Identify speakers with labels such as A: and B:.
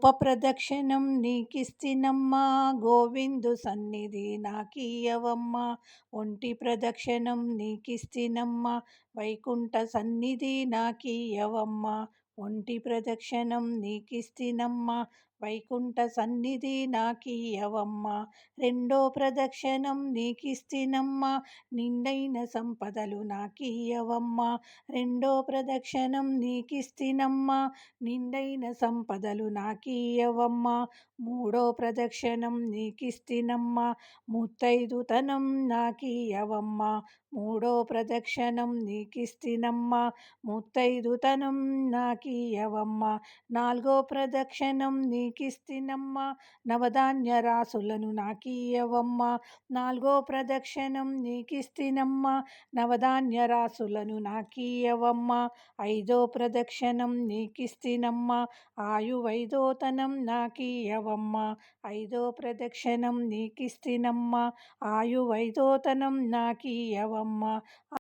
A: గోపప్రదక్షిణం నీకిస్తినమ్మా, గోవిందు సన్నిధి నాకీయవమ్మా. ఒంటి ప్రదక్షిణం నీకిస్తినమ్మా, వైకుంఠ సన్నిధి నాకీయవమ్మా. ఒంటి ప్రదక్షిణం నీకిస్తినమ్మా, వైకుంఠ సన్నిధి నాకీయవమ్మా. రెండో ప్రదక్షిణం నీకిస్తినమ్మా, నిండైన సంపదలు నాకీయవమ్మా. రెండో ప్రదక్షిణం నీకిస్తినమ్మా, నిండైన సంపదలు నాకీయవమ్మా. మూడో ప్రదక్షిణం నీకిస్తినమ్మా, ముత్తైదుతనం నాకీయవమ్మా. మూడో ప్రదక్షిణం నీకిస్తినమ్మా, ముత్తైదుతనం నాకీయవమ్మా. నాలుగో ప్రదక్షిణం నీకిస్తినమ్మా, నవధాన్య రాసులను నాకీయవమ్మా. నాలుగో ప్రదక్షిణం నీకిస్తినమ్మా, నవధాన్య రాసులను నాకీయవమ్మా. ఐదో ప్రదక్షిణం నీకిస్తినమ్మా, ఆయువైదోతనం నాకీయవమ్మా. ఐదో ప్రదక్షిణం నీకిస్తినమ్మా, ఆయువైదోతనం నాకీయవమ్మా.